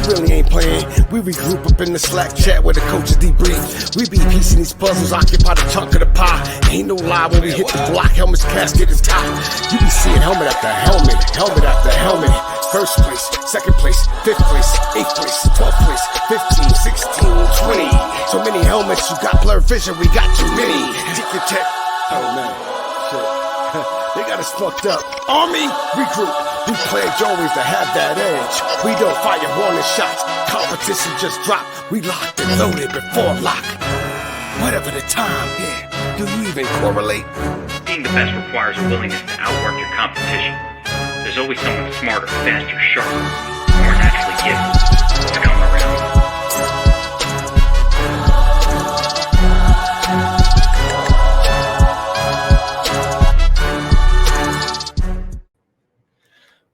really ain't playing. We regroup up in the Slack chat where the coaches debrief. We be piecing these puzzles, occupy the chunk of the pie. Ain't no lie when we hit the block, helmets, casket is top. You be seeing helmet after helmet, helmet after helmet. First place, second place, fifth place, eighth place, 12th place, 15, 16, 20. So many helmets, you got blurred vision, we got too many. Tick your tech. Oh man, shit. They got us fucked up. Army, regroup. We pledge always to have that edge. We don't fire warning shots. Competition just dropped. We locked and loaded before lock. Whatever the time, yeah. Do you even correlate? Being the best requires a willingness to outwork your competition. There's always someone smarter, faster, sharper, more naturally gifted to come around.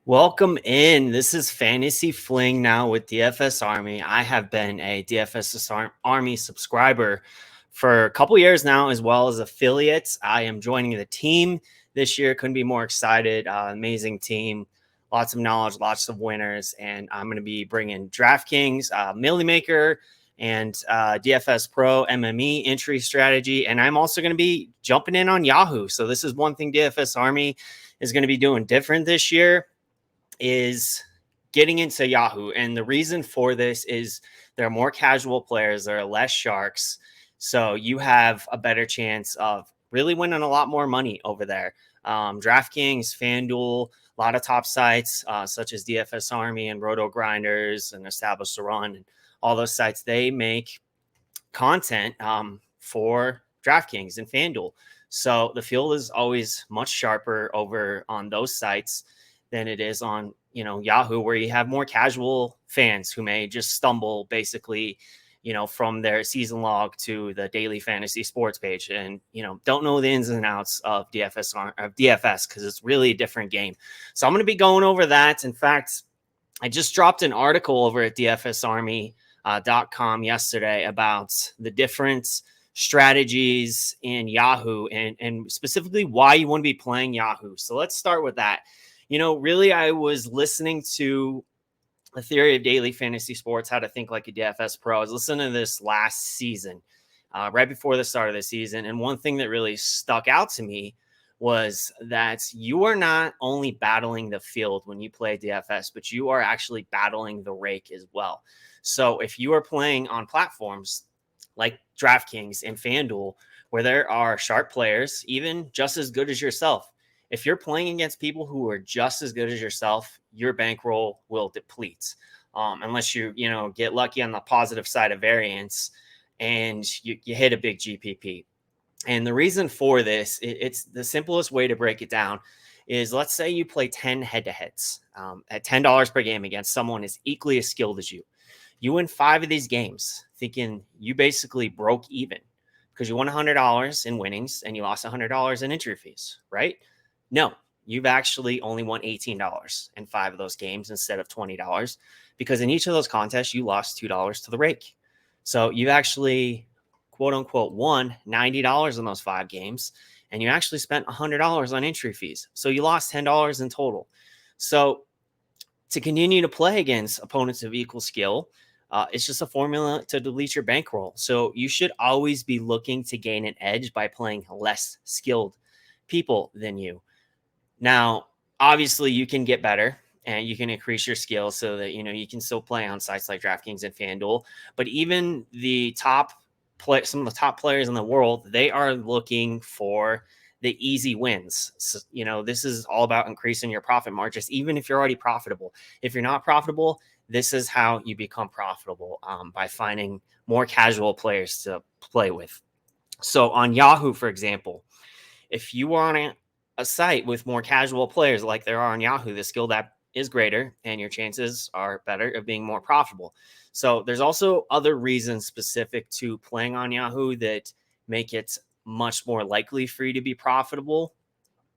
Welcome in. This is Fantasy Fling now with DFS Army. I have been a DFS Army subscriber for a couple years now, as well as affiliates. I am joining the team this year. Couldn't be more excited. Amazing team. Lots of knowledge, lots of winners. And I'm going to be bringing DraftKings, Millie Maker, and DFS Pro MME entry strategy. And I'm also going to be jumping in on Yahoo. So this is one thing DFS Army is going to be doing different this year, is getting into Yahoo. And the reason for this is there are more casual players, there are less sharks. So you have a better chance of really winning a lot more money over there. DraftKings, FanDuel, a lot of top sites such as DFS Army and Roto Grinders and Establish the Run, and all those sites, they make content for DraftKings and FanDuel. So the field is always much sharper over on those sites than it is on, Yahoo, where you have more casual fans who may just stumble basically, from their season log to the daily fantasy sports page and, don't know the ins and outs of DFS because it's really a different game. So I'm going to be going over that. In fact, I just dropped an article over at DFSArmy.com yesterday about the different strategies in Yahoo and specifically why you want to be playing Yahoo. So let's start with that. Really, I was listening to The Theory of Daily Fantasy Sports, How to Think Like a DFS Pro. I was listening to this last season, right before the start of the season. And one thing that really stuck out to me was that you are not only battling the field when you play DFS, but you are actually battling the rake as well. So if you are playing on platforms like DraftKings and FanDuel, where there are sharp players, even just as good as yourself, if you're playing against people who are just as good as yourself, your bankroll will deplete. Unless you get lucky on the positive side of variance and you hit a big GPP. And the reason for this, it's the simplest way to break it down is, let's say you play 10 head-to-heads at $10 per game against someone as equally as skilled as you. You win 5 of these games thinking you basically broke even because you won $100 in winnings and you lost $100 in entry fees, right? No, you've actually only won $18 in 5 of those games instead of $20 because in each of those contests, you lost $2 to the rake. So you've actually, quote unquote, won $90 in those 5 games, and you actually spent $100 on entry fees. So you lost $10 in total. So to continue to play against opponents of equal skill, it's just a formula to delete your bankroll. So you should always be looking to gain an edge by playing less skilled people than you. Now, obviously, you can get better and you can increase your skills so that, you can still play on sites like DraftKings and FanDuel. But even some of the top players in the world, they are looking for the easy wins. So, this is all about increasing your profit margins, even if you're already profitable. If you're not profitable, this is how you become profitable, by finding more casual players to play with. So on Yahoo, for example, if you are on a site with more casual players like there are on Yahoo, the skill that is greater and your chances are better of being more profitable. So there's also other reasons specific to playing on Yahoo that make it much more likely for you to be profitable.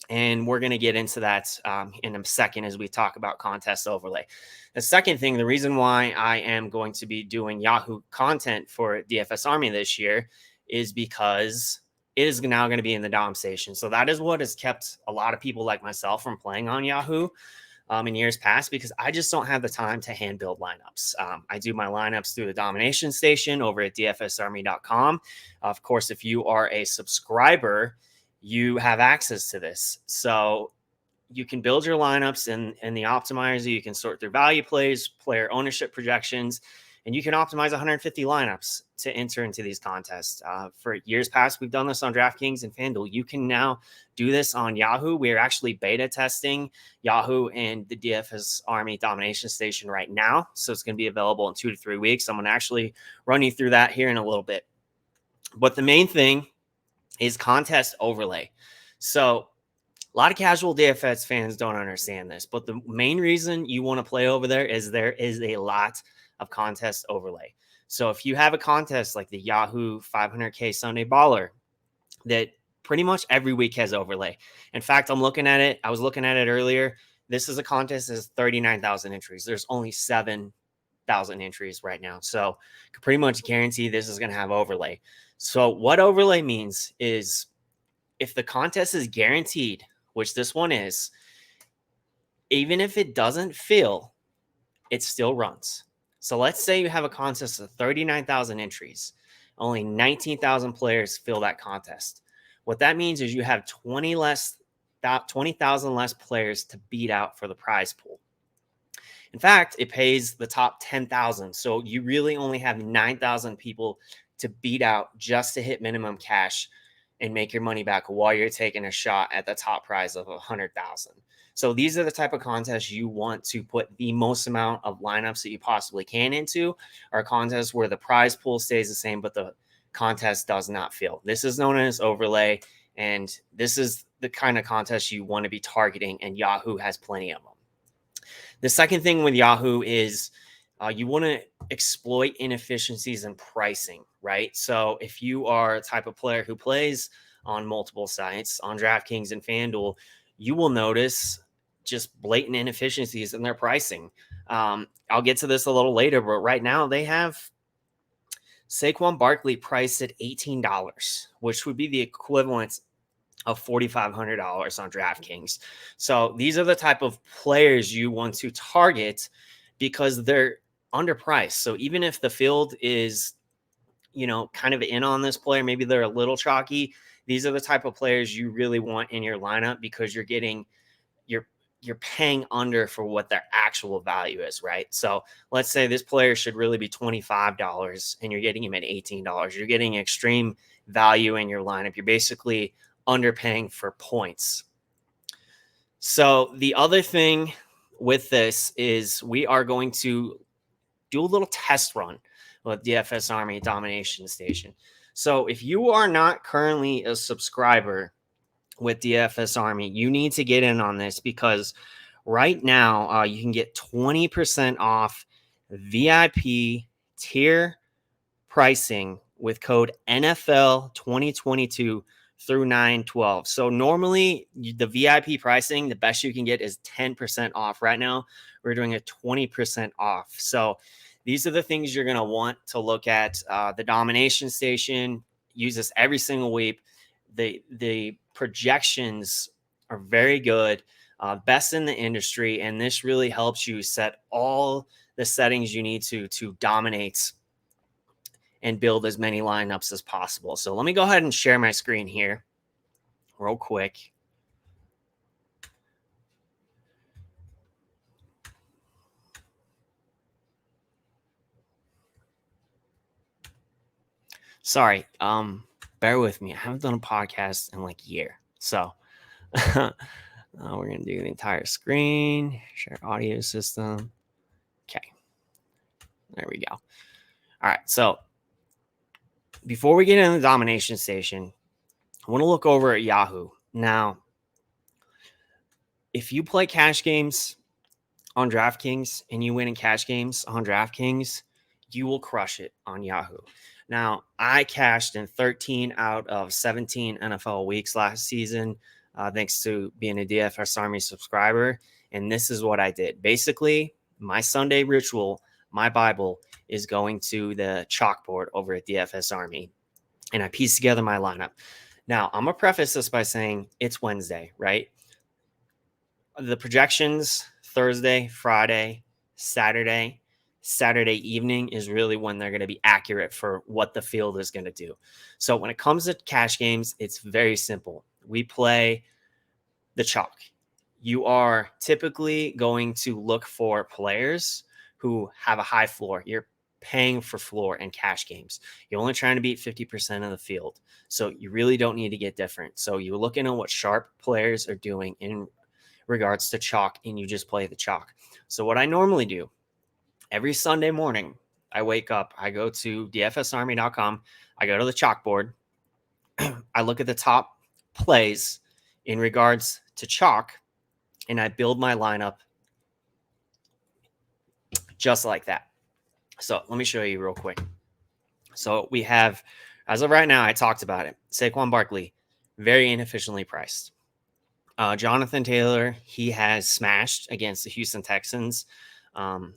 And we're going to get into that in a second as we talk about contest overlay. The second thing, the reason why I am going to be doing Yahoo content for DFS Army this year is because it is now going to be in the Dom Station. So that is what has kept a lot of people like myself from playing on Yahoo. in years past because I just don't have the time to hand build lineups. I do my lineups through the Domination Station over at dfsarmy.com. Of course, if you are a subscriber, you have access to this. So you can build your lineups in the optimizer. You can sort through value plays, player ownership projections, and you can optimize 150 lineups to enter into these contests. For years past, we've done this on DraftKings and FanDuel. You can now do this on Yahoo. We are actually beta testing Yahoo and the DFS Army Domination Station right now. So it's going to be available in 2 to 3 weeks. I'm going to actually run you through that here in a little bit. But the main thing is contest overlay. So a lot of casual DFS fans don't understand this, but the main reason you want to play over there is a lot of contest overlay. So if you have a contest like the Yahoo 500K Sunday Baller that pretty much every week has overlay. In fact, I was looking at it earlier. This is a contest that has 39,000 entries. There's only 7,000 entries right now. So I can pretty much guarantee this is going to have overlay. So what overlay means is if the contest is guaranteed, which this one is, even if it doesn't fill, it still runs. So let's say you have a contest of 39,000 entries. Only 19,000 players fill that contest. What that means is you have 20,000 less players to beat out for the prize pool. In fact, it pays the top 10,000. So you really only have 9,000 people to beat out just to hit minimum cash and make your money back while you're taking a shot at the top prize of 100,000. So these are the type of contests you want to put the most amount of lineups that you possibly can into, or contests where the prize pool stays the same, but the contest does not fill. This is known as overlay, and this is the kind of contest you want to be targeting, and Yahoo has plenty of them. The second thing with Yahoo is you want to exploit inefficiencies in pricing, right? So if you are a type of player who plays on multiple sites, on DraftKings and FanDuel, you will notice just blatant inefficiencies in their pricing. I'll get to this a little later, but right now they have Saquon Barkley priced at $18, which would be the equivalent of $4,500 on DraftKings. So these are the type of players you want to target because they're underpriced. So even if the field is, kind of in on this player, maybe they're a little chalky, these are the type of players you really want in your lineup because you're paying under for what their actual value is, right? So let's say this player should really be $25 and you're getting him at $18. You're getting extreme value in your lineup. You're basically underpaying for points. So the other thing with this is we are going to do a little test run with DFS Army Domination Station. So if you are not currently a subscriber with DFS Army, you need to get in on this because right now you can get 20% off VIP tier pricing with code NFL 2022 through 9/12. So normally the VIP pricing, the best you can get is 10% off. Right now, we're doing a 20% off. So these are the things you're going to want to look at. The Domination Station, use this every single week. The projections are very good, best in the industry, and this really helps you set all the settings you need to dominate and build as many lineups as possible. So let me go ahead and share my screen here real quick. Sorry, bear with me. I haven't done a podcast in like a year. So we're going to do the entire screen, share audio system. Okay, there we go. All right, so before we get into the Domination Station, I want to look over at Yahoo. Now, if you play cash games on DraftKings and you win in cash games on DraftKings, you will crush it on Yahoo. Now, I cashed in 13 out of 17 NFL weeks last season, thanks to being a DFS Army subscriber. And this is what I did. Basically, my Sunday ritual, my Bible, is going to the chalkboard over at DFS Army. And I piece together my lineup. Now, I'm going to preface this by saying it's Wednesday, right? The projections Thursday, Friday, Saturday evening is really when they're going to be accurate for what the field is going to do. So when it comes to cash games, it's very simple. We play the chalk. You are typically going to look for players who have a high floor. You're paying for floor in cash games. You're only trying to beat 50% of the field. So you really don't need to get different. So you're looking at what sharp players are doing in regards to chalk, and you just play the chalk. So what I normally do every Sunday morning, I wake up, I go to dfsarmy.com, I go to the chalkboard, I look at the top plays in regards to chalk, and I build my lineup just like that. So let me show you real quick. So we have, as of right now, I talked about it. Saquon Barkley, very inefficiently priced. Jonathan Taylor, he has smashed against the Houston Texans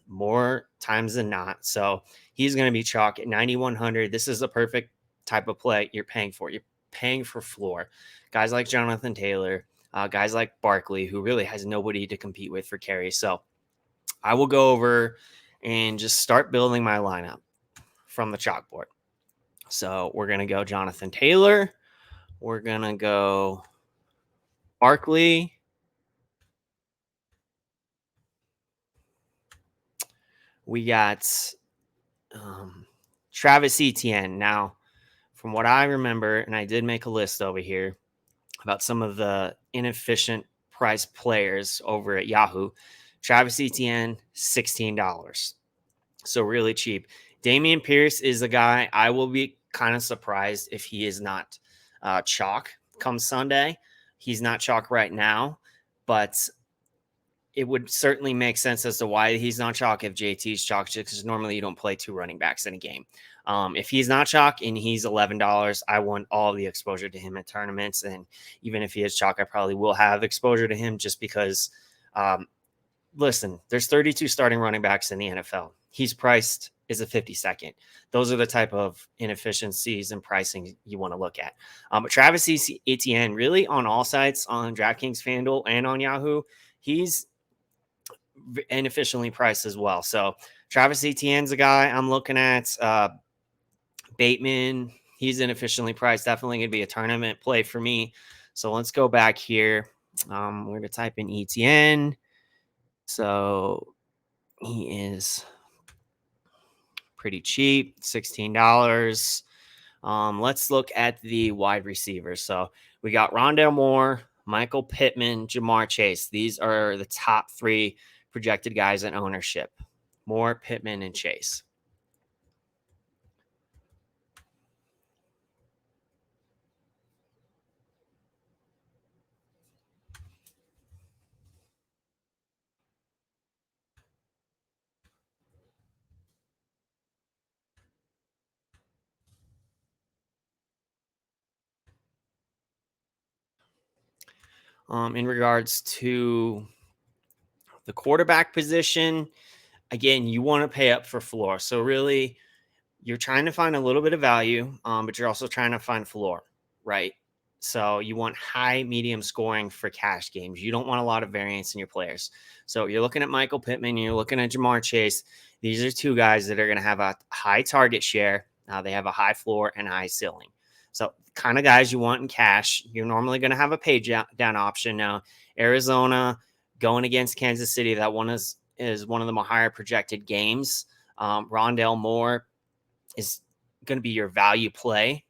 more times than not. So he's going to be chalk at 9,100. This is a perfect type of play you're paying for. You're paying for floor. Guys like Jonathan Taylor, guys like Barkley, who really has nobody to compete with for carry. So I will go over and just start building my lineup from the chalkboard. So we're going to go Jonathan Taylor. We're going to go Barkley. We got Travis Etienne. Now, from what I remember, and I did make a list over here about some of the inefficient price players over at Yahoo. Travis Etienne, $16. So really cheap. Dameon Pierce is a guy I will be kind of surprised if he is not chalk come Sunday. He's not chalk right now, but it would certainly make sense as to why he's not chalk if JT's chalk, because normally you don't play two running backs in a game. If he's not chalk and he's $11, I want all the exposure to him at tournaments. And even if he is chalk, I probably will have exposure to him just because, listen, there's 32 starting running backs in the NFL. He's priced as a 52nd. Those are the type of inefficiencies and pricing you want to look at. But Travis Etienne, really on all sites, on DraftKings, FanDuel, and on Yahoo, he's inefficiently priced as well. So Travis Etienne's a guy I'm looking at. Bateman, he's inefficiently priced. Definitely going to be a tournament play for me. So let's go back here. We're going to type in Etienne. So he is pretty cheap, $16. Let's look at the wide receivers. So we got Rondale Moore, Michael Pittman, Jamar Chase. These are the top three projected guys in ownership. Moore, Pittman, and Chase. In regards to the quarterback position, again, you want to pay up for floor. So really, you're trying to find a little bit of value, but you're also trying to find floor, right? So you want high, medium scoring for cash games. You don't want a lot of variance in your players. So you're looking at Michael Pittman, you're looking at Jamar Chase. These are two guys that are going to have a high target share. They have a high floor and high ceiling. So kind of guys you want in cash. You're normally going to have a pay down option. Now, Arizona going against Kansas City, that one is one of the more higher projected games. Rondale Moore is going to be your value play,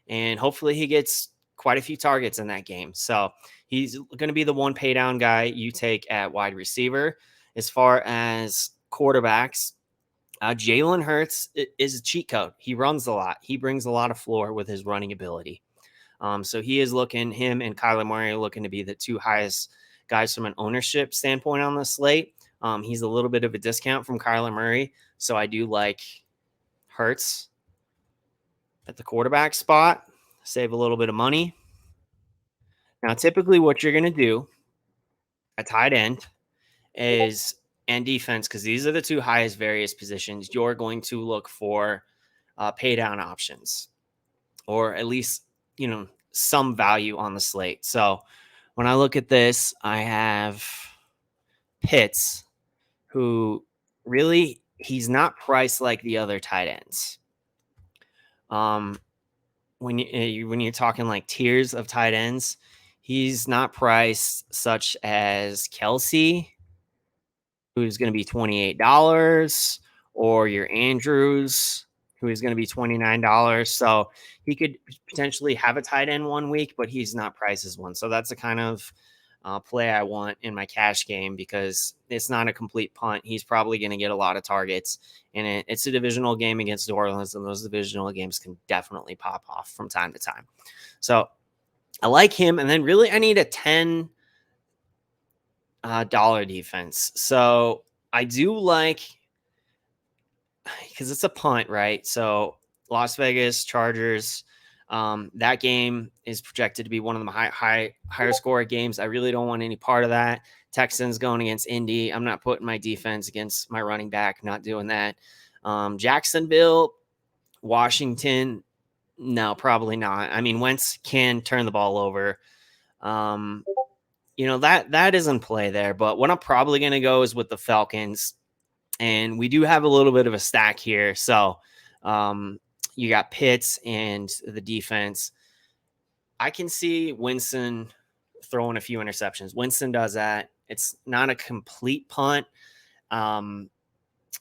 and hopefully he gets quite a few targets in that game. So he's going to be the one pay down guy you take at wide receiver. As far as quarterbacks, Jalen Hurts is a cheat code. He runs a lot. He brings a lot of floor with his running ability. So he is him and Kyler Murray are looking to be the two highest guys from an ownership standpoint on the slate. He's a little bit of a discount from Kyler Murray. So I do like Hurts at the quarterback spot, save a little bit of money. Now, typically what you're going to do at tight end is, and defense, because these are the two highest various positions, you're going to look for pay down options, or at least, some value on the slate. So when I look at this, I have Pitts, who really he's not priced like the other tight ends. When you're talking like tiers of tight ends, he's not priced such as Kelsey, who's going to be $28, or your Andrews, who is going to be $29. So he could potentially have a tight end one week, but he's not priced as one. So that's the kind of play I want in my cash game, because it's not a complete punt. He's probably going to get a lot of targets, and it's a divisional game against New Orleans, and those divisional games can definitely pop off from time to time. So I like him. And then really I need a $10 defense. So I do like, because it's a punt, right? So Las Vegas Chargers, that game is projected to be one of the higher score games. I really don't want any part of that. Texans going against Indy. I'm not putting my defense against my running back. Not doing that. Jacksonville, Washington. No, probably not. I mean, Wentz can turn the ball over. That is in play there. But what I'm probably going to go is with the Falcons. And we do have a little bit of a stack here. So you got Pitts and the defense. I can see Winston throwing a few interceptions. Winston does that. It's not a complete punt.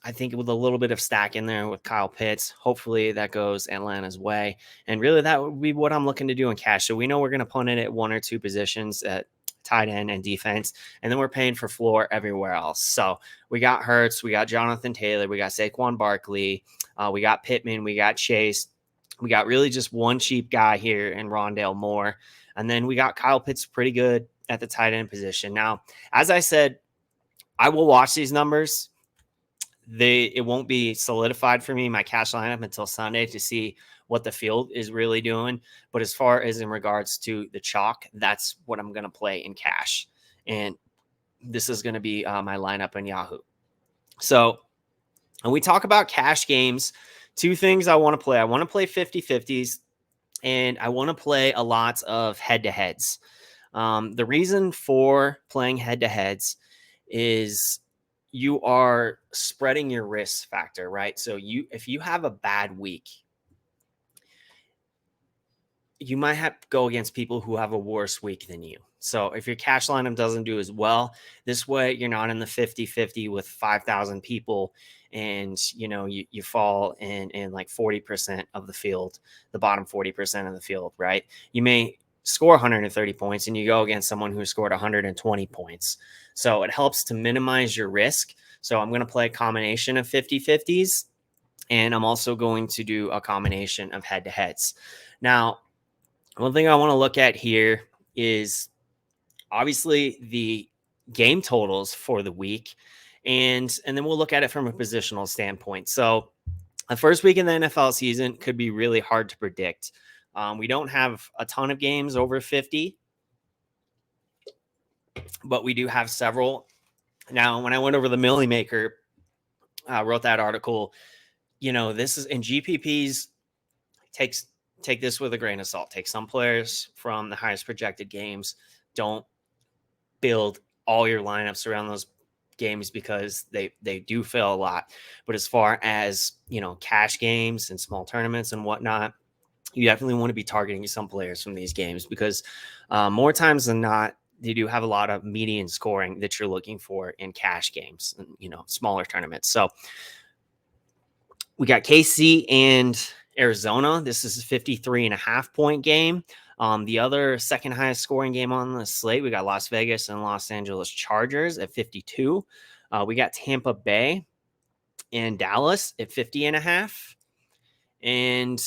I think with a little bit of stack in there with Kyle Pitts, hopefully that goes Atlanta's way. And really that would be what I'm looking to do in cash. So we know we're going to punt it at one or two positions at tight end and defense, and then we're paying for floor everywhere else. So we got Hurts, we got Jonathan Taylor, we got Saquon Barkley, we got Pittman, we got Chase, we got really just one cheap guy here in Rondale Moore, and then we got Kyle Pitts pretty good at the tight end position. Now, as I said, I will watch these numbers. It won't be solidified for me, my cash lineup, until Sunday to see what the field is really doing. But as far as in regards to the chalk, that's what I'm going to play in cash. And this is going to be my lineup in Yahoo. So when we talk about cash games, two things I want to play. I want to play 50-50s, and I want to play a lot of head-to-heads. The reason for playing head-to-heads is you are spreading your risk factor, right? So if you have a bad week, you might have to go against people who have a worse week than you. So if your cash lineup doesn't do as well, this way you're not in the 50-50 with 5,000 people, and you fall in like 40% of the field, the bottom 40% of the field, right? You may score 130 points and you go against someone who scored 120 points. So it helps to minimize your risk. So I'm going to play a combination of 50-50s, and I'm also going to do a combination of head-to-heads. Now, one thing I want to look at here is obviously the game totals for the week, and then we'll look at it from a positional standpoint. So the first week in the NFL season could be really hard to predict. We don't have a ton of games over 50, but we do have several. Now, when I went over the Millie Maker, wrote that article, this is in GPPs, take this with a grain of salt. Take some players from the highest projected games. Don't build all your lineups around those games, because they do fail a lot. But as far as, cash games and small tournaments and whatnot, you definitely want to be targeting some players from these games, because more times than not, they do have a lot of median scoring that you're looking for in cash games and, smaller tournaments. So we got KC and Arizona. This is a 53.5 point game. The other second highest scoring game on the slate, we got Las Vegas and Los Angeles Chargers at 52. We got Tampa Bay and Dallas at 50.5. And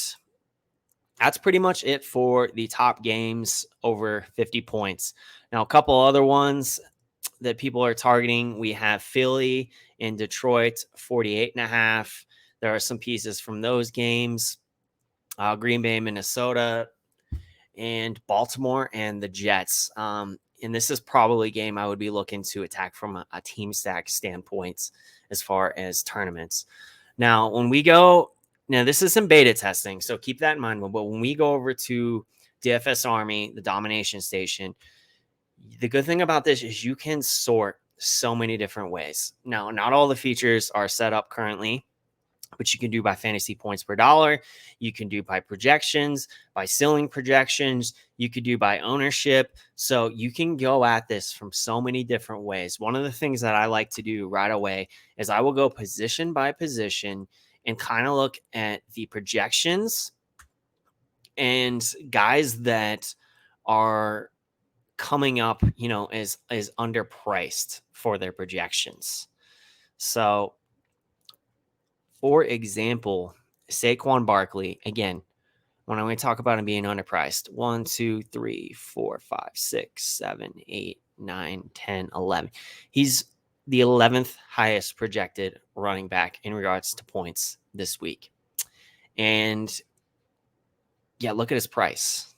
that's pretty much it for the top games over 50 points. Now, a couple other ones that people are targeting. We have Philly and Detroit, 48.5. There are some pieces from those games. Green Bay, Minnesota, and Baltimore and the Jets. And this is probably a game I would be looking to attack from a team stack standpoint as far as tournaments. Now, this is some beta testing, so keep that in mind. But when we go over to DFS Army, the Domination Station, the good thing about this is you can sort so many different ways. Now, not all the features are set up currently, but you can do by fantasy points per dollar. You can do by projections, by ceiling projections. You could do by ownership. So you can go at this from so many different ways. One of the things that I like to do right away is I will go position by position and kind of look at the projections and guys that are coming up, is underpriced for their projections. So, for example, Saquon Barkley, again, when I talk about him being underpriced, 1, 2, 3, 4, 5, 6, 7, 8, 9, 10, 11. He's the 11th highest projected running back in regards to points this week. And yeah, look at his price,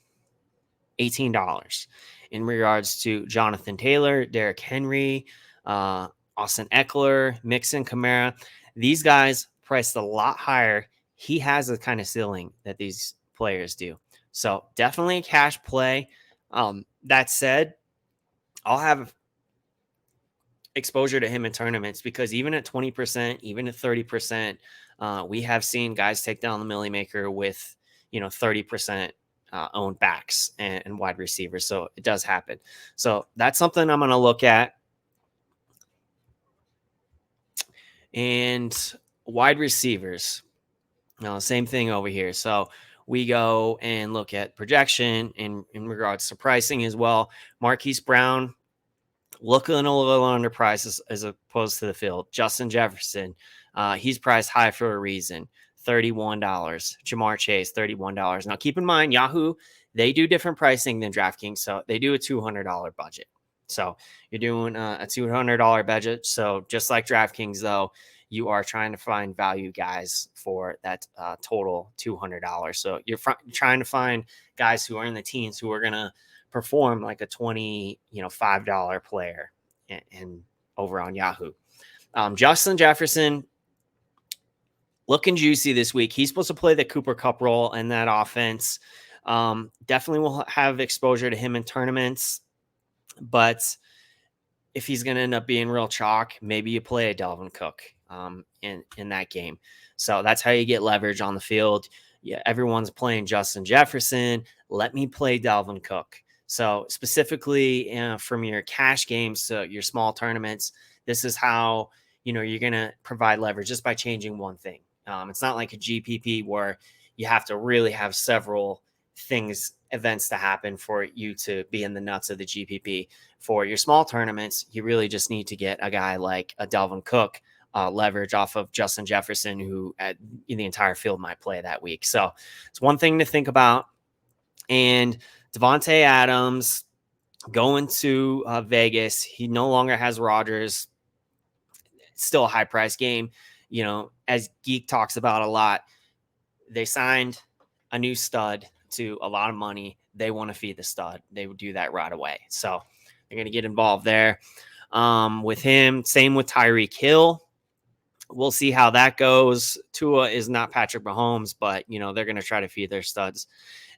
$18. In regards to Jonathan Taylor, Derrick Henry, Austin Eckler, Mixon, Kamara, these guys priced a lot higher. He has the kind of ceiling that these players do. So definitely a cash play. That said, I'll have exposure to him in tournaments because even at 20%, even at 30%, we have seen guys take down the Millie Maker with, 30% owned backs and wide receivers. So it does happen. So that's something I'm going to look at. And wide receivers, same thing over here. So we go and look at projection in regards to pricing as well. Marquise Brown, looking a little underpriced as opposed to the field. Justin Jefferson, he's priced high for a reason. $31. Jamar Chase, $31. Now, keep in mind, Yahoo, they do different pricing than DraftKings. So they do a $200 budget. So you're doing a $200 budget. So just like DraftKings, though, you are trying to find value guys for that total $200. So you're trying to find guys who are in the teens who are going to perform like a $5 player and over on Yahoo. Justin Jefferson, looking juicy this week. He's supposed to play the Cooper Kupp role in that offense. Definitely will have exposure to him in tournaments. But if he's going to end up being real chalk, maybe you play a Dalvin Cook in that game. So that's how you get leverage on the field. Yeah, everyone's playing Justin Jefferson. Let me play Dalvin Cook. So specifically from your cash games to your small tournaments, this is how you're going to provide leverage just by changing one thing. It's not like a GPP where you have to really have several events to happen for you to be in the nuts of the GPP. For your small tournaments, you really just need to get a guy like a Dalvin Cook leverage off of Justin Jefferson, who the entire field might play that week. So it's one thing to think about. And Devontae Adams going to Vegas. He no longer has Rodgers. It's still a high price game. As Geek talks about a lot, they signed a new stud to a lot of money. They want to feed the stud. They would do that right away. So they're going to get involved there with him. Same with Tyreek Hill. We'll see how that goes. Tua is not Patrick Mahomes, but, they're going to try to feed their studs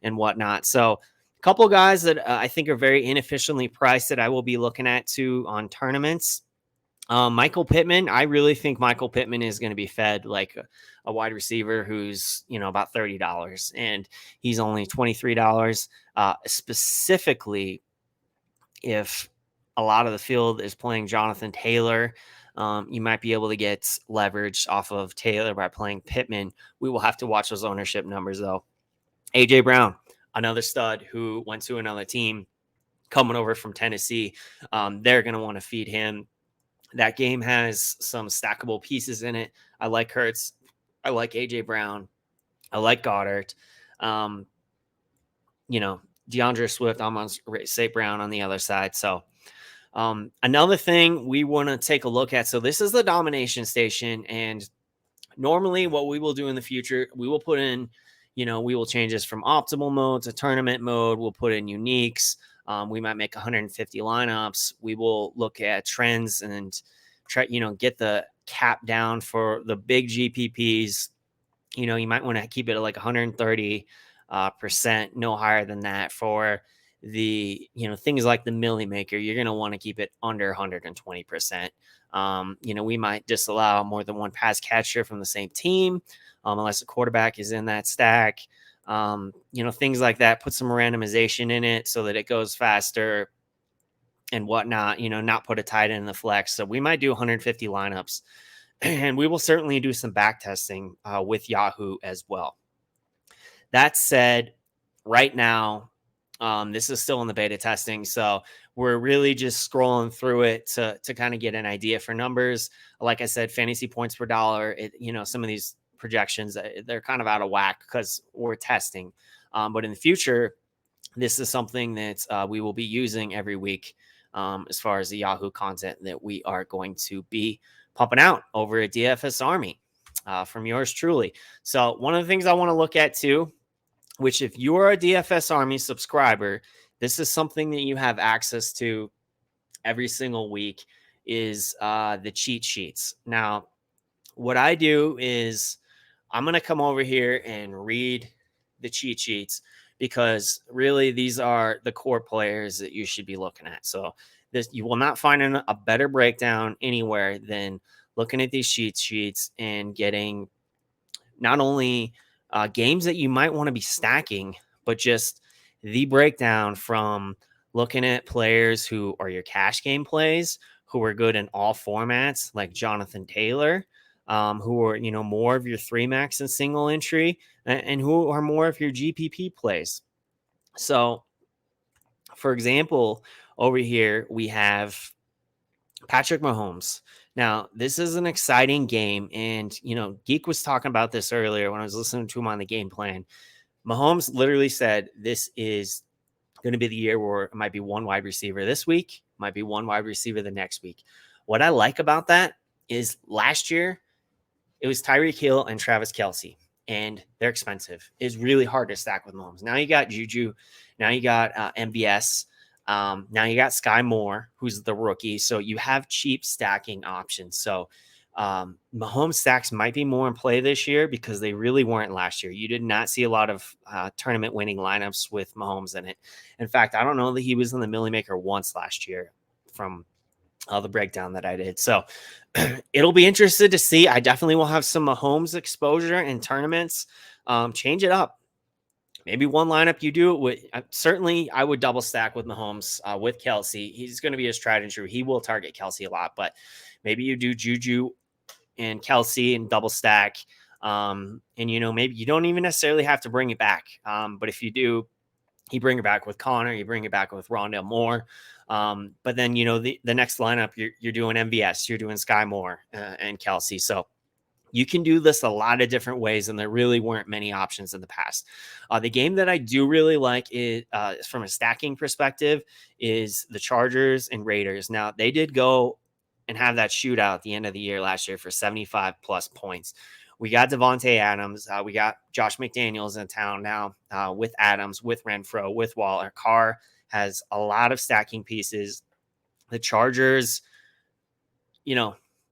and whatnot. So a couple of guys that I think are very inefficiently priced that I will be looking at too on tournaments. Michael Pittman, I really think Michael Pittman is going to be fed like a wide receiver who's, about $30, and he's only $23. Specifically, if a lot of the field is playing Jonathan Taylor, you might be able to get leverage off of Taylor by playing Pittman. We will have to watch those ownership numbers, though. AJ Brown, another stud who went to another team coming over from Tennessee. They're going to want to feed him. That game has some stackable pieces in it. I like Hurts. I like AJ Brown. I like Goddard. DeAndre Swift, I'm on St. Brown on the other side. So another thing we want to take a look at. So this is the Domination Station. And normally what we will do in the future, we will put in, we will change this from optimal mode to tournament mode. We'll put in uniques. We might make 150 lineups. We will look at trends and try, get the cap down for the big GPPs. You might want to keep it at like 130%, no higher than that for things like the Millie Maker, you're going to want to keep it under 120%. We might disallow more than one pass catcher from the same team, unless the quarterback is in that stack. Things like that. Put some randomization in it so that it goes faster and whatnot. Not put a tight end in the flex. So we might do 150 lineups, and we will certainly do some back testing with Yahoo as well. That said, right now, this is still in the beta testing, so we're really just scrolling through it to kind of get an idea for numbers. Like I said, fantasy points per dollar, some of these projections, they're kind of out of whack because we're testing. But in the future, this is something that we will be using every week as far as the Yahoo content that we are going to be pumping out over at DFS Army from yours truly. So one of the things I want to look at too, which if you're a DFS Army subscriber, this is something that you have access to every single week, is the cheat sheets. Now, what I do is I'm going to come over here and read the cheat sheets, because really these are the core players that you should be looking at. So you will not find a better breakdown anywhere than looking at these cheat sheets and getting not only games that you might want to be stacking, but just the breakdown from looking at players who are your cash game plays, who are good in all formats, like Jonathan Taylor, who are, more of your 3-max and single entry, and who are more of your GPP plays. So, for example, over here, we have Patrick Mahomes. Now, this is an exciting game, and, Geek was talking about this earlier when I was listening to him on the game plan. Mahomes literally said this is going to be the year where it might be one wide receiver this week, might be one wide receiver the next week. What I like about that is last year, it was Tyreek Hill and Travis Kelce, and they're expensive. It's really hard to stack with Mahomes. Now you got Juju. Now you got MVS. Now you got Sky Moore, who's the rookie. So you have cheap stacking options. So Mahomes stacks might be more in play this year because they really weren't last year. You did not see a lot of tournament winning lineups with Mahomes in it. In fact, I don't know that he was in the Millie Maker once last year from the breakdown that I did. So it'll be interested to see. I definitely will have some Mahomes exposure in tournaments. Change it up. Maybe one lineup you do it with. Certainly, I would double stack with Mahomes with Kelce. He's going to be his tried and true. He will target Kelce a lot, but maybe you do Juju and Kelce and double stack. And, maybe you don't even necessarily have to bring it back. But if you do, you bring it back with Connor, you bring it back with Rondale Moore. But then, the next lineup, you're doing MVS, you're doing Sky Moore and Kelce. So you can do this a lot of different ways, and there really weren't many options in the past. The game that I do really like is, from a stacking perspective, is the Chargers and Raiders. Now, they did go and have that shootout at the end of the year last year for 75 plus points. We got Devontae Adams. We got Josh McDaniels in town now with Adams, with Renfro, with Waller. Carr has a lot of stacking pieces. The Chargers,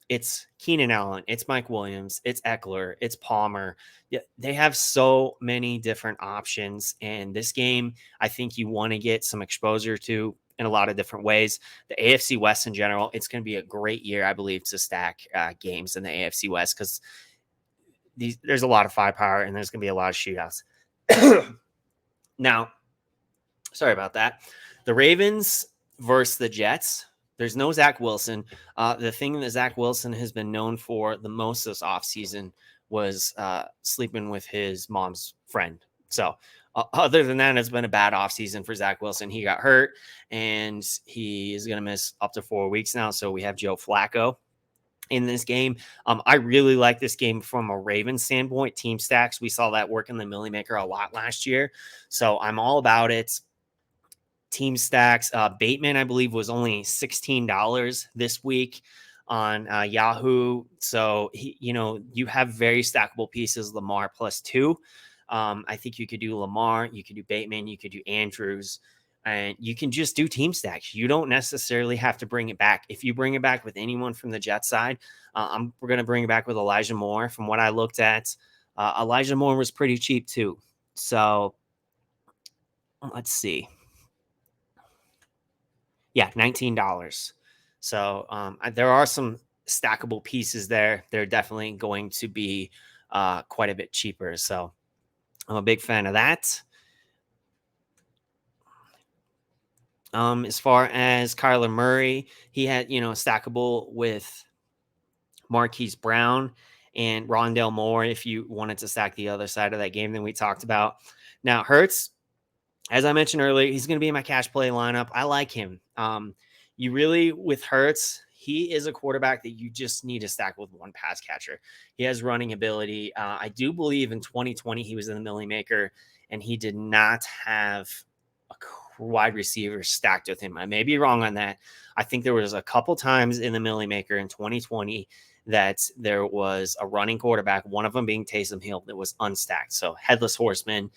it's Keenan Allen, it's Mike Williams, it's Eckler, it's Palmer. Yeah, they have so many different options. And this game, I think you want to get some exposure to in a lot of different ways. The AFC West in general, it's going to be a great year, I believe, to stack games in the AFC West, because there's a lot of firepower and there's going to be a lot of shootouts. Now, sorry about that. The Ravens versus the Jets. There's no Zach Wilson. The thing that Zach Wilson has been known for the most this offseason was sleeping with his mom's friend. So other than that, it's been a bad offseason for Zach Wilson. He got hurt, and he is going to miss up to 4 weeks now. So we have Joe Flacco in this game. I really like this game from a Ravens standpoint. Team stacks, we saw that work in the Millie Maker a lot last year. So I'm all about it. Team stacks. Bateman, I believe, was only $16 this week on Yahoo. So you have very stackable pieces. Lamar +2. I think you could do Lamar, you could do Bateman, you could do Andrews, and you can just do team stacks. You don't necessarily have to bring it back. If you bring it back with anyone from the Jets side, we're going to bring it back with Elijah Moore. From what I looked at, Elijah Moore was pretty cheap too. So let's see. Yeah, $19. So there are some stackable pieces there. They're definitely going to be quite a bit cheaper. So I'm a big fan of that. As far as Kyler Murray, he had, stackable with Marquise Brown and Rondale Moore if you wanted to stack the other side of that game that we talked about. Now, Hurts, as I mentioned earlier, he's going to be in my cash play lineup. I like him. You really, with Hurts, he is a quarterback that you just need to stack with one pass catcher. He has running ability. I do believe in 2020 he was in the Millie Maker, and he did not have a wide receiver stacked with him. I may be wrong on that. I think there was a couple times in the Millie Maker in 2020 that there was a running quarterback, one of them being Taysom Hill, that was unstacked. So headless horseman,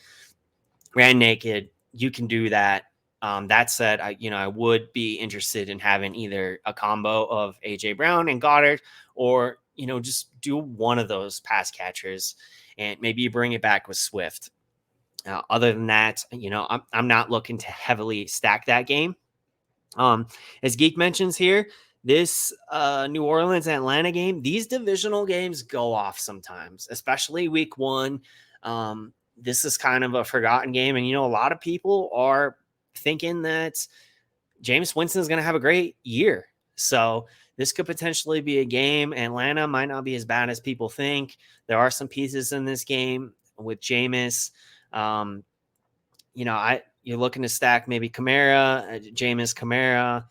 ran naked. You can do that. That said, I would be interested in having either a combo of AJ Brown and Goddard, or just do one of those pass catchers, and maybe you bring it back with Swift. Other than that, I'm not looking to heavily stack that game. As Geek mentions here, this New Orleans Atlanta game, these divisional games go off sometimes, especially week 1. This is kind of a forgotten game. And, a lot of people are thinking that Jameis Winston is going to have a great year. So this could potentially be a game. Atlanta might not be as bad as people think. There are some pieces in this game with Jameis. You're looking to stack maybe Kamara, Jameis Kamara,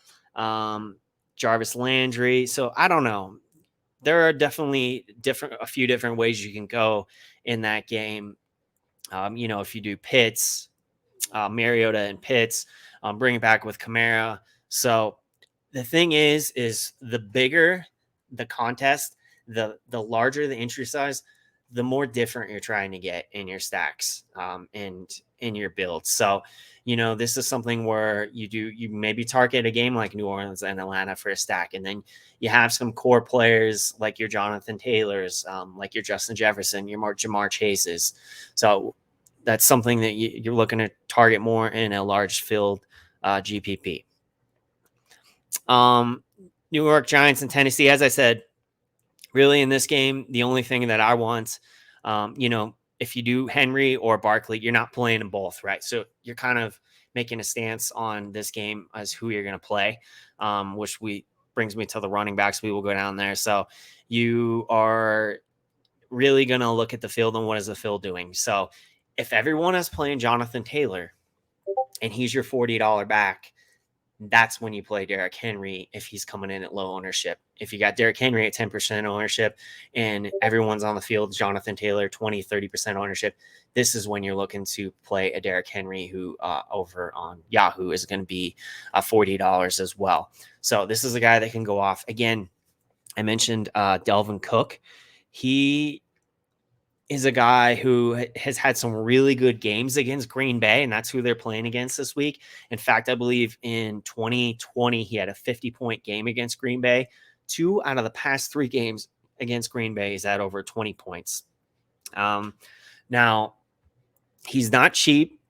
Jarvis Landry. So I don't know. There are definitely a few different ways you can go in that game. If you do Pitts, Mariota and Pitts, bring it back with Kamara. So the thing is the bigger the contest, the larger the entry size, the more different you're trying to get in your stacks and in your builds. So, this is something where you maybe target a game like New Orleans and Atlanta for a stack. And then you have some core players like your Jonathan Taylors, like your Justin Jefferson, your Jamar Chases. So that's something that you're looking to target more in a large field GPP. New York Giants and Tennessee, as I said, really in this game, the only thing that I want, if you do Henry or Barkley, you're not playing them both, right? So you're kind of making a stance on this game as who you're going to play, which brings me to the running backs. We will go down there. So you are really going to look at the field and what is the field doing. So if everyone is playing Jonathan Taylor and he's your $40 back, that's when you play Derrick Henry if he's coming in at low ownership. If you got Derrick Henry at 10% ownership and everyone's on the field, Jonathan Taylor, 20, 30% ownership, this is when you're looking to play a Derrick Henry who over on Yahoo is going to be $40 as well. So this is a guy that can go off. Again, I mentioned Delvin Cook. He is a guy who has had some really good games against Green Bay, and that's who they're playing against this week. In fact, I believe in 2020, he had a 50-point game against Green Bay. 2 out of the past 3 games against Green Bay is at over 20 points. Now, he's not cheap.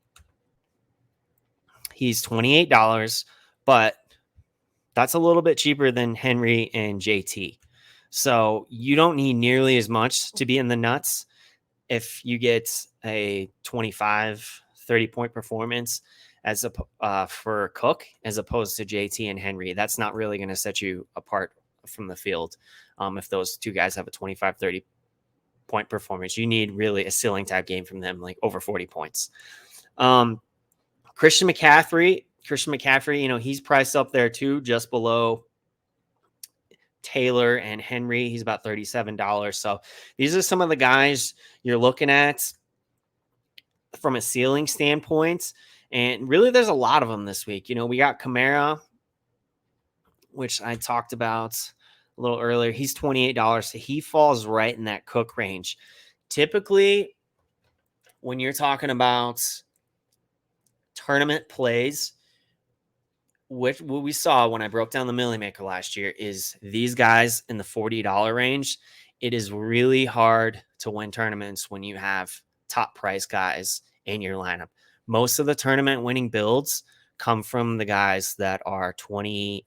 He's $28, but that's a little bit cheaper than Henry and JT. So you don't need nearly as much to be in the nuts. If you get a 25, 30-point performance for Cook as opposed to JT and Henry, that's not really going to set you apart from the field. If those two guys have a 25, 30-point performance, you need really a ceiling type game from them, like over 40 points. Christian McCaffrey, he's priced up there too, just below Taylor and Henry. He's about $37. So these are some of the guys you're looking at from a ceiling standpoint. And really, there's a lot of them this week. We got Kamara, which I talked about a little earlier. He's $28. So he falls right in that Cook range. Typically, when you're talking about tournament plays, what we saw when I broke down the Millie Maker last year is these guys in the $40 range. It is really hard to win tournaments when you have top price guys in your lineup. Most of the tournament winning builds come from the guys that are $28,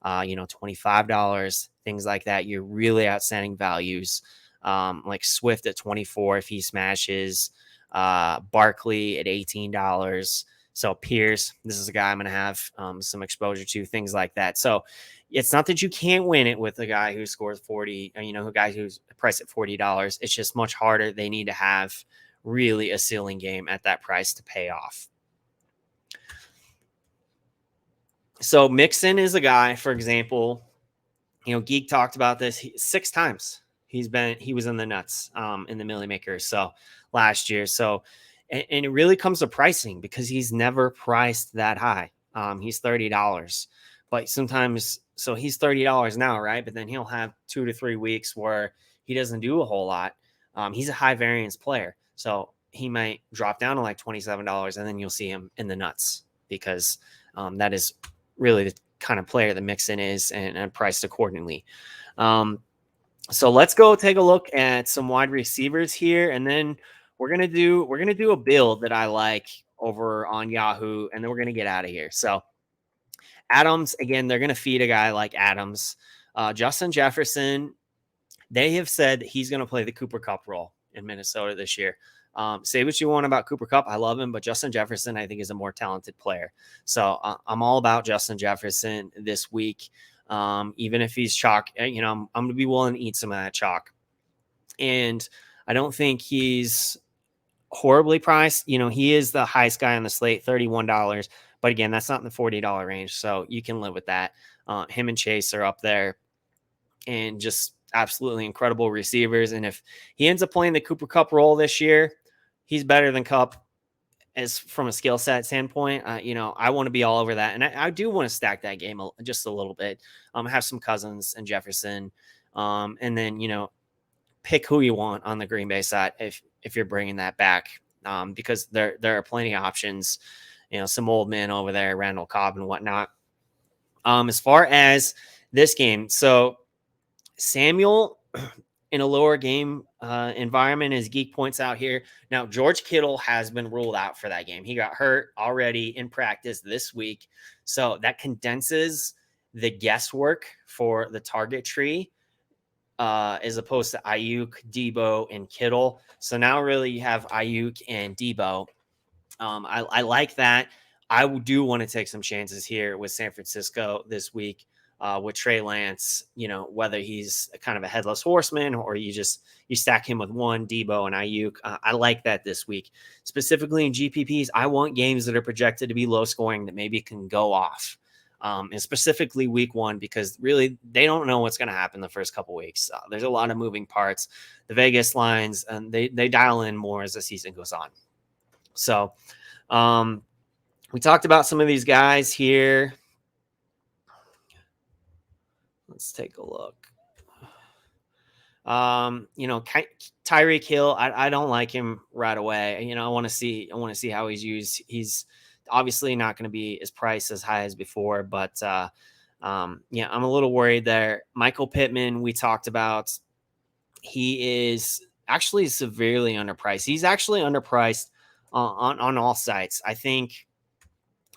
$25, things like that. You're really outstanding values. Like Swift at 24 if he smashes, Barkley at $18. So Pierce, this is a guy I'm going to have some exposure to, things like that. So it's not that you can't win it with a guy who scores 40, a guy who's priced at $40. It's just much harder. They need to have really a ceiling game at that price to pay off. So Mixon is a guy, for example, Geek talked about this 6 times. He was in the nuts in the Millie Maker. So last year. So, and it really comes to pricing because he's never priced that high. He's $30, but sometimes, so he's $30 now, right? But then he'll have 2 to 3 weeks where he doesn't do a whole lot. He's a high variance player. So he might drop down to like $27 and then you'll see him in the nuts because that is really the kind of player that Mixon is and priced accordingly. So let's go take a look at some wide receivers here. And then we're going to do a build that I like over on Yahoo, and then we're going to get out of here. So Adams, again, they're going to feed a guy like Adams. Justin Jefferson, they have said he's going to play the Cooper Kupp role in Minnesota this year. Say what you want about Cooper Kupp. I love him, but Justin Jefferson, I think, is a more talented player. So I'm all about Justin Jefferson this week. Even if he's chalk, I'm going to be willing to eat some of that chalk. And I don't think he's horribly priced. He is the highest guy on the slate, $31. But again, that's not in the $40 range. So you can live with that. Him and Chase are up there and just absolutely incredible receivers. And if he ends up playing the Cooper Kupp role this year, he's better than Kupp as from a skill set standpoint. I want to be all over that. And I do want to stack that game just a little bit. Have some Cousins and Jefferson. And then, pick who you want on the Green Bay side if you're bringing that back, because there are plenty of options. Some old men over there, Randall Cobb and whatnot. As far as this game, so Samuel in a lower game environment, as Geek points out here. Now, George Kittle has been ruled out for that game. He got hurt already in practice this week. So that condenses the guesswork for the target tree as opposed to Ayuk, Debo, and Kittle. So now really you have Ayuk and Debo. I like that. I do want to take some chances here with San Francisco this week with Trey Lance, whether he's kind of a headless horseman or you stack him with one, Debo and Ayuk. I like that this week. Specifically in GPPs, I want games that are projected to be low scoring that maybe can go off. And specifically week 1, because really they don't know what's going to happen the first couple weeks. There's a lot of moving parts. The Vegas lines, and they dial in more as the season goes on. So we talked about some of these guys here. Let's take a look. Tyreek Hill, I don't like him right away. I want to see how he's used. He's obviously not going to be as priced as high as before, but I'm a little worried there. Michael Pittman, we talked about. He is actually severely underpriced. He's actually underpriced on all sites. I think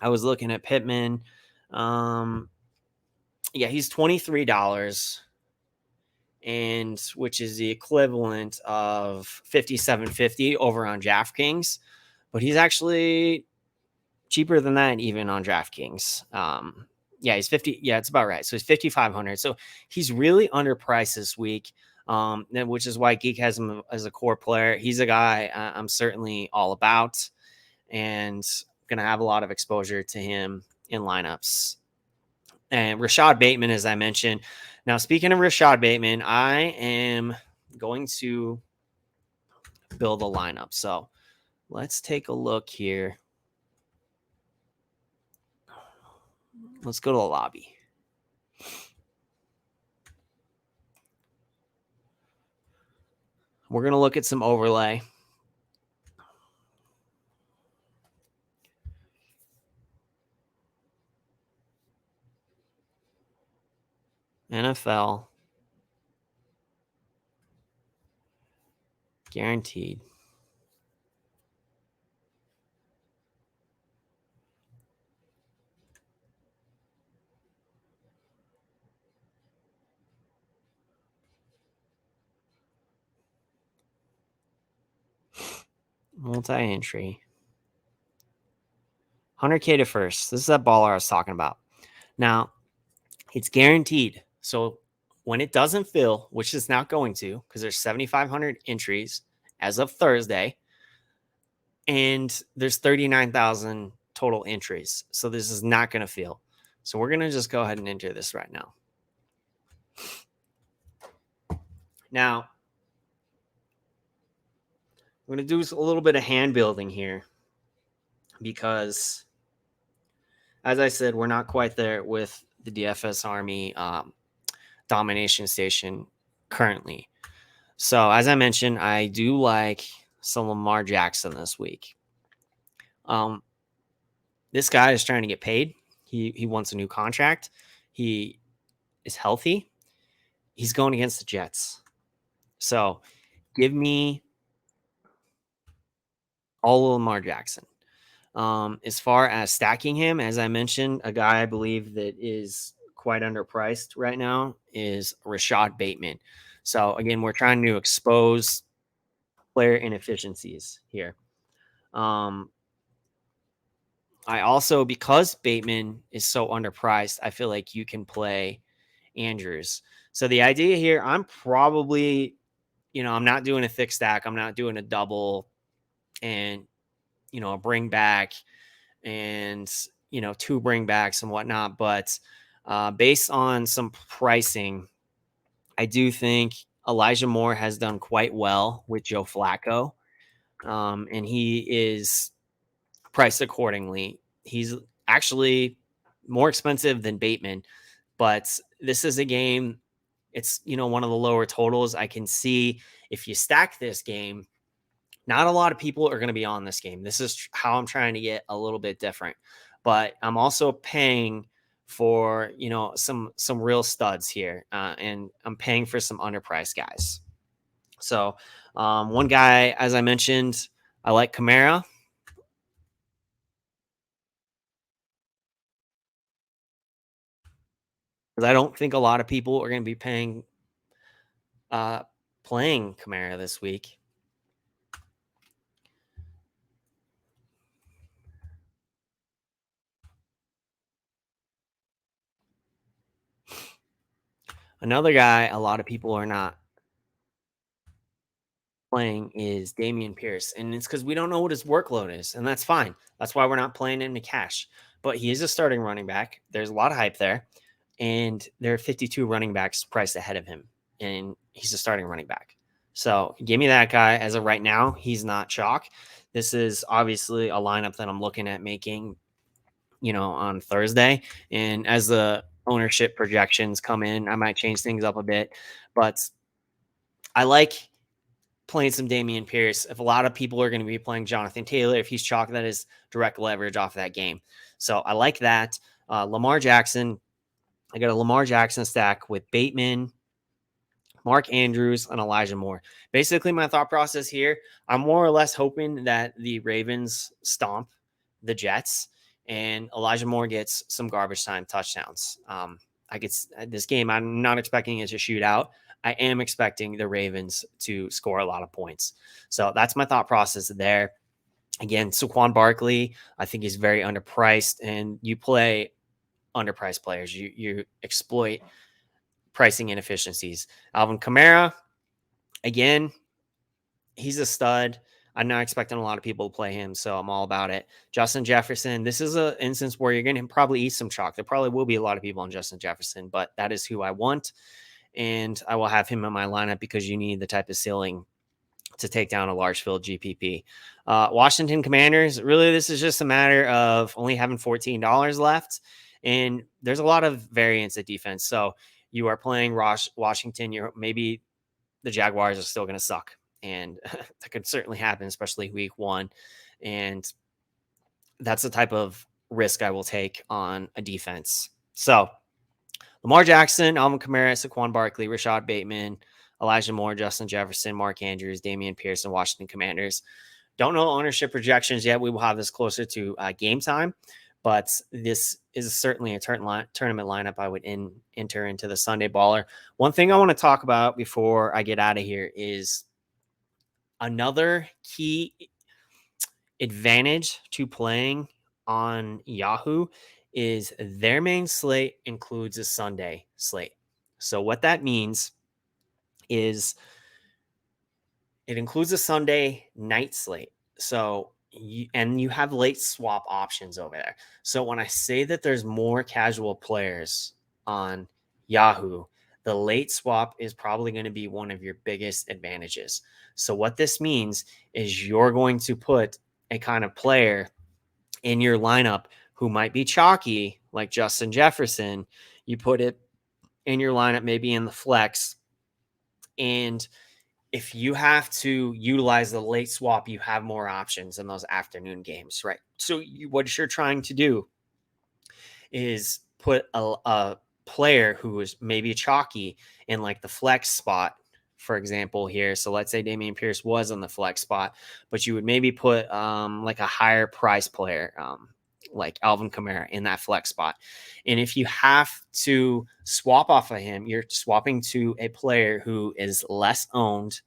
I was looking at Pittman. He's $23, and which is the equivalent of $57.50 over on DraftKings, but he's actually cheaper than that even on DraftKings. He's 50. Yeah, it's about right. So he's $5,500. So he's really underpriced this week, which is why Geek has him as a core player. He's a guy I'm certainly all about, and going to have a lot of exposure to him in lineups. And Rashad Bateman, as I mentioned. Now, speaking of Rashad Bateman, I am going to build a lineup. So let's take a look here. Let's go to the lobby. We're going to look at some overlay. NFL. Guaranteed. multi-entry. 100K to first. This is that baller I was talking about. Now, it's guaranteed. So when it doesn't fill, which it's not going to, because there's 7,500 entries as of Thursday, and there's 39,000 total entries. So this is not going to fill. So we're going to just go ahead and enter this right now. Now, I'm going to do a little bit of hand building here because, as I said, we're not quite there with the DFS Army Domination Station currently. So, as I mentioned, I do like some Lamar Jackson this week. This guy is trying to get paid. He wants a new contract. He is healthy. He's going against the Jets. So, give me all of Lamar Jackson. As far as stacking him, as I mentioned, a guy I believe that is quite underpriced right now is Rashad Bateman. So again, we're trying to expose player inefficiencies here. I also, because Bateman is so underpriced, I feel like you can play Andrews. So the idea here, I'm probably, I'm not doing a thick stack. I'm not doing a double and, a bring back and, 2 bring backs and whatnot. But based on some pricing, I do think Elijah Moore has done quite well with Joe Flacco. And he is priced accordingly. He's actually more expensive than Bateman, but this is a game. It's, one of the lower totals. I can see if you stack this game, not a lot of people are going to be on this game. This is how I'm trying to get a little bit different, but I'm also paying for, some real studs here. And I'm paying for some underpriced guys. So one guy, as I mentioned, I like Kamara. Because I don't think a lot of people are going to be playing Kamara this week. Another guy a lot of people are not playing is Dameon Pierce, and it's because we don't know what his workload is, and that's fine. That's why we're not playing into cash. But he is a starting running back. There's a lot of hype there, and there are 52 running backs priced ahead of him, and he's a starting running back. So give me that guy. As of right now, he's not chalk. This is obviously a lineup that I'm looking at making, on Thursday. And as the ownership projections come in, I might change things up a bit. But I like playing some Dameon Pierce. If a lot of people are going to be playing Jonathan Taylor, if he's chalk, that is direct leverage off of that game. So I like that. Lamar Jackson. I got a Lamar Jackson stack with Bateman, Mark Andrews, and Elijah Moore. Basically, my thought process here, I'm more or less hoping that the Ravens stomp the Jets and Elijah Moore gets some garbage time touchdowns. This game, I'm not expecting it to shoot out. I am expecting the Ravens to score a lot of points. So that's my thought process there. Again, Saquon Barkley, I think he's very underpriced, and you play underpriced players. You exploit pricing inefficiencies. Alvin Kamara, again, he's a stud. I'm not expecting a lot of people to play him, so I'm all about it. Justin Jefferson, this is an instance where you're going to probably eat some chalk. There probably will be a lot of people on Justin Jefferson, but that is who I want, and I will have him in my lineup because you need the type of ceiling to take down a large field GPP. Washington Commanders, really, this is just a matter of only having $14 left, and there's a lot of variance at defense. So you are playing Washington. Maybe the Jaguars are still going to suck, and that could certainly happen, especially week 1. And that's the type of risk I will take on a defense. So Lamar Jackson, Alvin Kamara, Saquon Barkley, Rashad Bateman, Elijah Moore, Justin Jefferson, Mark Andrews, Dameon Pierce, and Washington Commanders. Don't know ownership projections yet. We will have this closer to game time, but this is certainly a tournament lineup I would enter into the Sunday Baller. One thing I want to talk about before I get out of here is another key advantage to playing on Yahoo is their main slate includes a Sunday slate. So what that means is it includes a Sunday night slate. So you have late swap options over there. So when I say that there's more casual players on Yahoo, the late swap is probably going to be one of your biggest advantages. So what this means is you're going to put a kind of player in your lineup who might be chalky, like Justin Jefferson. You put it in your lineup, maybe in the flex. And if you have to utilize the late swap, you have more options in those afternoon games, right? So what you're trying to do is put a player who is maybe chalky in like the flex spot, for example, here. So let's say Dameon Pierce was on the flex spot, but you would maybe put like a higher price player, like Alvin Kamara in that flex spot. And if you have to swap off of him, you're swapping to a player who is less owned,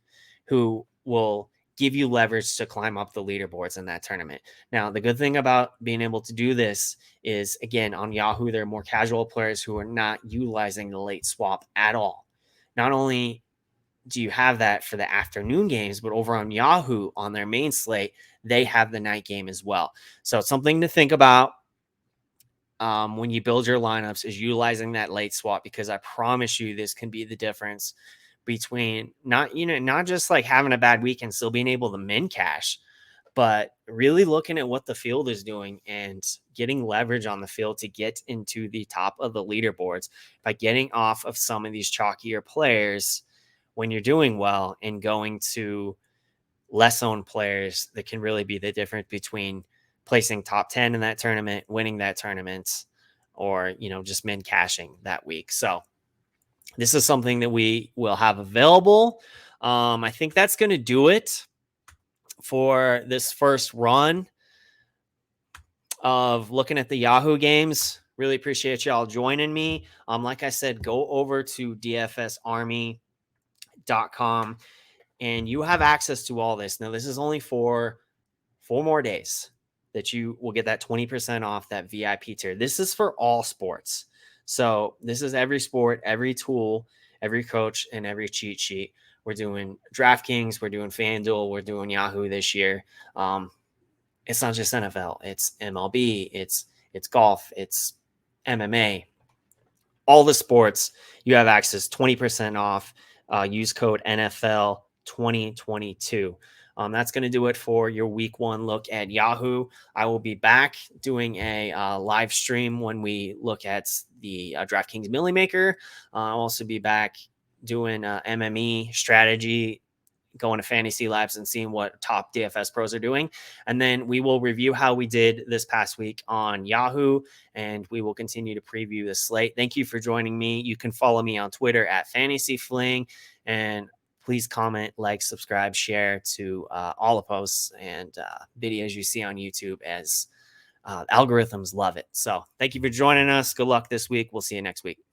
who will give you leverage to climb up the leaderboards in that tournament. Now, the good thing about being able to do this is, again, on Yahoo, there are more casual players who are not utilizing the late swap at all. Not only do you have that for the afternoon games, but over on Yahoo, on their main slate, they have the night game as well. So it's something to think about when you build your lineups, is utilizing that late swap, because I promise you this can be the difference between not just like having a bad week and still being able to min cash, but really looking at what the field is doing and getting leverage on the field to get into the top of the leaderboards by getting off of some of these chalkier players when you're doing well and going to less owned players that can really be the difference between placing top 10 in that tournament, winning that tournament, or, just min cashing that week. So this is something that we will have available. I think that's going to do it for this first run of looking at the Yahoo games. Really appreciate y'all joining me. Like I said, go over to dfsarmy.com and you have access to all this. Now, this is only for 4 more days that you will get that 20% off that VIP tier. This is for all sports. So this is every sport, every tool, every coach, and every cheat sheet. We're doing DraftKings, we're doing FanDuel, we're doing Yahoo this year. It's not just NFL, it's MLB, it's golf, it's MMA. All the sports, you have access, 20% off. Use code NFL 2022. That's going to do it for your week 1 look at Yahoo. I will be back doing a live stream when we look at the DraftKings Millie Maker. I'll also be back doing MME strategy, going to fantasy labs and seeing what top DFS pros are doing. And then we will review how we did this past week on Yahoo, and we will continue to preview the slate. Thank you for joining me. You can follow me on Twitter at FantasyFling, and please comment, like, subscribe, share to all the posts and videos you see on YouTube, as algorithms love it. So thank you for joining us. Good luck this week. We'll see you next week.